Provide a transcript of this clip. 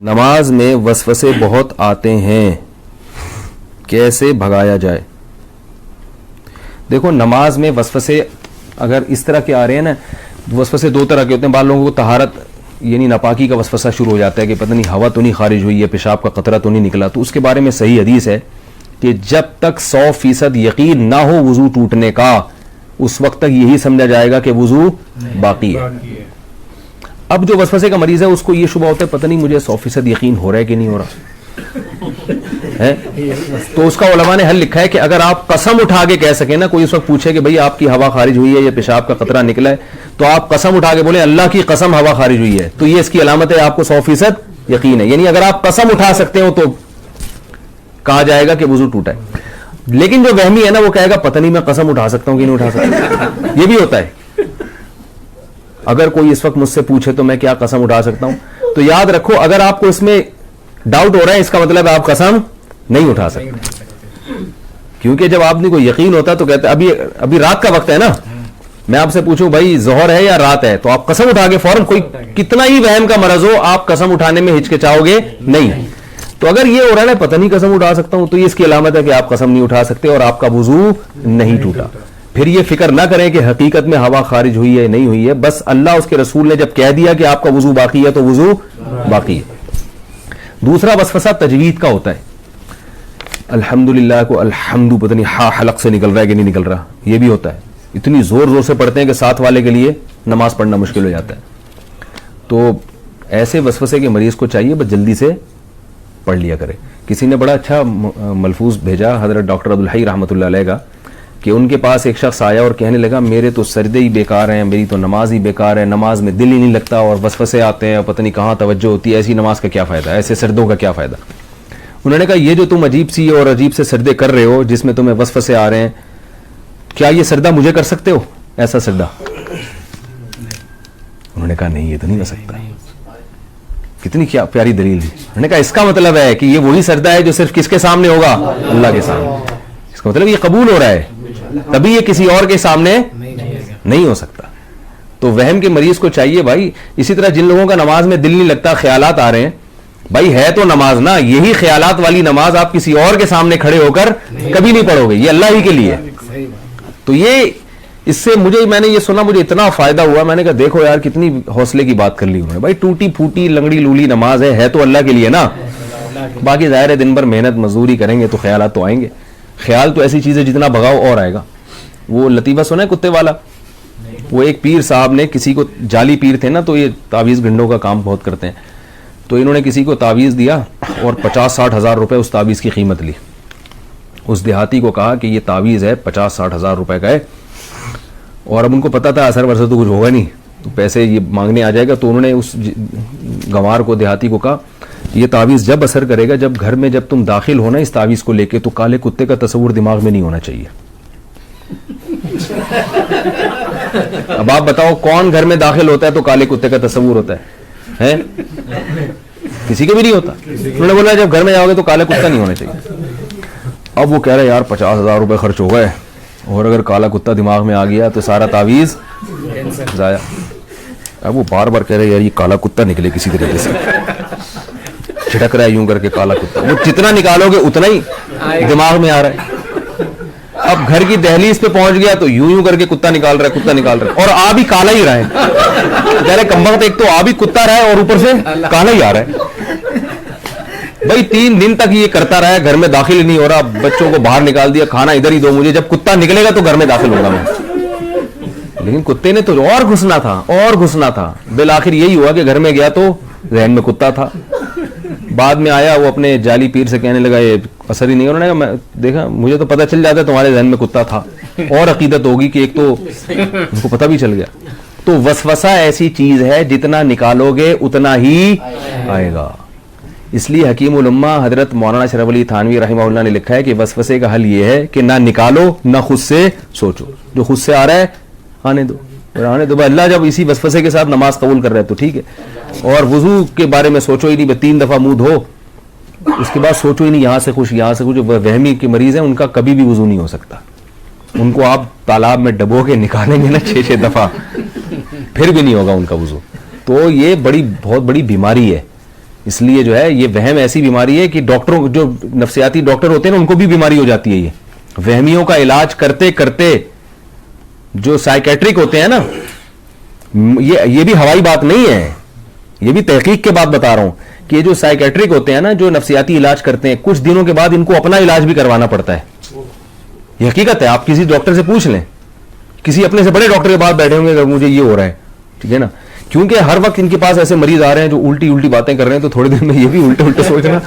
نماز میں وسوسے بہت آتے ہیں، کیسے بھگایا جائے؟ دیکھو نماز میں وسوسے اگر اس طرح کے آ رہے ہیں نا، وسوسے دو طرح کے ہوتے ہیں. بعض لوگوں کو طہارت یعنی ناپاکی کا وسوسہ شروع ہو جاتا ہے کہ پتہ نہیں ہوا تو نہیں خارج ہوئی ہے، پیشاب کا قطرہ تو نہیں نکلا. تو اس کے بارے میں صحیح حدیث ہے کہ جب تک 100% یقین نہ ہو وضو ٹوٹنے کا، اس وقت تک یہی سمجھا جائے گا کہ وضو باقی ہے. اب جو وسوسے کا مریض ہے اس کو یہ شبہ ہوتا ہے پتہ نہیں مجھے 100% یقین ہو رہا ہے کہ نہیں ہو رہا ہے. تو اس کا علماء نے حل لکھا ہے کہ اگر آپ قسم اٹھا کے کہہ سکیں نا، کوئی اس وقت پوچھے کہ بھئی آپ کی ہوا خارج ہوئی ہے یا پیشاب کا قطرہ نکلا ہے، تو آپ قسم اٹھا کے بولیں اللہ کی قسم ہوا خارج ہوئی ہے، تو یہ اس کی علامت ہے آپ کو 100% یقین ہے. یعنی اگر آپ قسم اٹھا سکتے ہو تو کہا جائے گا کہ وضو ٹوٹا ہے. لیکن جو وہمی ہے نا وہ کہے گا پتہ نہیں میں قسم اٹھا سکتا ہوں کہ نہیں اٹھا سکتا. یہ بھی ہوتا ہے. اگر کوئی اس وقت مجھ سے پوچھے تو میں کیا قسم اٹھا سکتا ہوں، تو یاد رکھو اگر آپ کو اس میں ڈاؤٹ ہو رہا ہے اس کا مطلب آپ قسم نہیں اٹھا سکتے. کیونکہ جب آدمی کو یقین ہوتا ہے تو کہتے ہیں ابھی رات کا وقت ہے نا، میں آپ سے پوچھوں بھائی ظہر ہے یا رات ہے، تو آپ قسم اٹھا کے فوراً، کوئی کتنا ہی وہم کا مرض ہو آپ قسم اٹھانے میں ہچکچاؤ گے نہیں. تو اگر یہ ہو رہا ہے نا پتہ نہیں قسم اٹھا سکتا ہوں، تو یہ اس کی علامت ہے کہ آپ قسم نہیں اٹھا سکتے اور آپ کا وضو نہیں ٹوٹا. پھر یہ فکر نہ کریں کہ حقیقت میں ہوا خارج ہوئی ہے نہیں ہوئی ہے، بس اللہ اس کے رسول نے جب کہہ دیا کہ آپ کا وضو باقی ہے تو وضو باقی ہے. دوسرا وسوسہ تجوید کا ہوتا ہے. الحمدللہ کو الحمد پتہ نہیں ہا حلق سے نکل رہا ہے کہ نہیں نکل رہا، یہ بھی ہوتا ہے. اتنی زور زور سے پڑھتے ہیں کہ ساتھ والے کے لیے نماز پڑھنا مشکل ہو جاتا ہے. تو ایسے وسوسے کے مریض کو چاہیے بس جلدی سے پڑھ لیا کرے. کسی نے بڑا اچھا ملفوظ بھیجا حضرت ڈاکٹر عبدالحی رحمۃ اللہ علیہ کا، کہ ان کے پاس ایک شخص آیا اور کہنے لگا میرے تو سجدے ہی بیکار ہیں، میری تو نماز ہی بیکار ہے، نماز میں دل ہی نہیں لگتا اور وسوسے آتے ہیں، پتہ نہیں کہاں توجہ ہوتی ہے، ایسی نماز کا کیا فائدہ، ایسے سجدوں کا کیا فائدہ. انہوں نے کہا یہ جو تم عجیب سی اور عجیب سے سجدے کر رہے ہو جس میں تمہیں وسوسے آ رہے ہیں، کیا یہ سجدہ مجھے کر سکتے ہو ایسا سجدہ؟ انہوں نے کہا نہیں یہ تو نہیں کر سکتا. کتنی کیا پیاری دلیل ہے. انہوں نے کہا اس کا مطلب ہے کہ یہ وہی سجدہ ہے جو صرف کس کے سامنے ہوگا؟ اللہ کے سامنے. اس کا مطلب یہ قبول ہو رہا ہے، تبھی یہ کسی اور کے سامنے نہیں ہو سکتا. تو وہم کے مریض کو چاہیے بھائی، اسی طرح جن لوگوں کا نماز میں دل نہیں لگتا، خیالات آ رہے ہیں، بھائی ہے تو نماز نا، یہی خیالات والی نماز آپ کسی اور کے سامنے کھڑے ہو کر کبھی نہیں پڑھو گے، یہ اللہ ہی کے لیے. تو یہ اس سے میں نے یہ سنا، مجھے اتنا فائدہ ہوا، میں نے کہا دیکھو یار کتنی حوصلے کی بات کر لی انہوں نے. بھائی ٹوٹی پھوٹی لنگڑی لولی نماز ہے تو اللہ کے لیے نا، باقی ظاہر ہے دن بھر محنت مزدوری کریں گے تو خیالات تو آئیں گے. خیال تو ایسی چیز ہے جتنا بھگاؤ اور آئے گا. وہ لطیفہ سنا ہے کتے والا؟ وہ ایک پیر صاحب نے کسی کو، جعلی پیر تھے نا، تو یہ تعویذ گھنڈوں کا کام بہت کرتے ہیں، تو انہوں نے کسی کو تعویذ دیا اور 50-60 ہزار روپے اس تعویذ کی قیمت لی. اس دیہاتی کو کہا کہ یہ تعویذ ہے 50-60 ہزار روپے کا ہے، اور اب ان کو پتا تھا اثر ورثہ تو کچھ ہوگا نہیں تو پیسے یہ مانگنے آ جائے گا. تو انہوں نے اس گنوار کو، دیہاتی کو کہا یہ تعویذ جب اثر کرے گا، جب گھر میں جب تم داخل ہونا اس تعویذ کو لے کے، تو کالے کتے کا تصور دماغ میں نہیں ہونا چاہیے. اب آپ بتاؤ کون گھر میں داخل ہوتا ہے تو کالے کتے کا تصور ہوتا ہے؟ کسی کے بھی نہیں ہوتا. انہوں نے بولا جب گھر میں جاؤ گے تو کالا کتا نہیں ہونا چاہیے. اب وہ کہہ رہے یار 50,000 روپے خرچ ہو گئے، اور اگر کالا کتا دماغ میں آ گیا تو سارا تعویذ ضائع. اب وہ بار بار کہہ رہے یار یہ کالا کتا نکلے کسی طریقے سے، چھٹک رہا ہے یوں کر کے کالا کتا. وہ جتنا نکالو گے اتنا ہی دماغ میں آ رہا ہے. اب گھر کی دہلیز پہ پہنچ گیا تو یوں کر کے کتا نکال رہا ہے، اور آ بھی کالا ہی رہا ہے. کہہ رہے کم وقت ایک تو آ بھی کتا رہا ہے اور اوپر سے کالا ہی آ رہا ہے. بھائی 3 دن تک یہ کرتا رہا ہے، گھر میں داخل ہی نہیں ہو رہا، بچوں کو باہر نکال دیا، کھانا ادھر ہی دو مجھے، جب کتا نکلے گا تو گھر میں داخل ہوگا میں. لیکن کتے نے تو اور گھسنا تھا. بالآخر یہی ہوا کہ گھر میں گیا تو ذہن میں کتا تھا. بعد میں آیا وہ اپنے جعلی پیر سے کہنے لگا یہ اثر ہی نہیں. انہوں نے کہا میں دیکھا مجھے تو پتہ چل جاتا ہے تمہارے ذہن میں کتا تھا، اور عقیدت ہوگی کہ ایک تو ان کو پتہ بھی چل گیا. تو وسوسہ ایسی چیز ہے جتنا نکالو گے اتنا ہی آئے گا. اس لیے حکیم الامہ حضرت مولانا اشرف علی تھانوی رحمہ اللہ نے لکھا ہے کہ وسوسے کا حل یہ ہے کہ نہ نکالو نہ خود سے سوچو. جو خود سے آ رہا ہے آنے دو. اللہ جب اسی وسوسے کے ساتھ نماز قبول کر رہا ہے تو ٹھیک ہے. اور وضو کے بارے میں سوچو ہی نہیں، 3 دفعہ منہ دھو، اس کے بعد سوچو ہی نہیں یہاں سے کچھ یہاں سے کچھ. وہمی کے مریض ہیں ان کا کبھی بھی وضو نہیں ہو سکتا. ان کو آپ تالاب میں ڈبو کے نکالیں گے نا 6 دفعہ پھر بھی نہیں ہوگا ان کا وضو. تو یہ بہت بڑی بیماری ہے اس لیے جو ہے یہ وہم ایسی بیماری ہے کہ ڈاکٹروں جو نفسیاتی ڈاکٹر ہوتے ہیں نا ان کو بھی بیماری ہو جاتی ہے. یہ وہمیوں کا علاج کرتے کرتے جو سائیکیٹرک ہوتے ہیں نا, یہ بھی ہوائی بات نہیں ہے, یہ بھی تحقیق کے بعد بتا رہا ہوں کہ یہ جو سائیکیٹرک ہوتے ہیں نا جو نفسیاتی علاج کرتے ہیں, کچھ دنوں کے بعد ان کو اپنا علاج بھی کروانا پڑتا ہے. یہ حقیقت ہے, آپ کسی ڈاکٹر سے پوچھ لیں, کسی اپنے سے بڑے ڈاکٹر کے بعد بیٹھے ہوں گے کہ مجھے یہ ہو رہا ہے, ٹھیک ہے نا, کیونکہ ہر وقت ان کے پاس ایسے مریض آ رہے ہیں جو الٹی باتیں کر رہے ہیں, تو تھوڑے دن میں یہ بھی الٹے سوچ رہا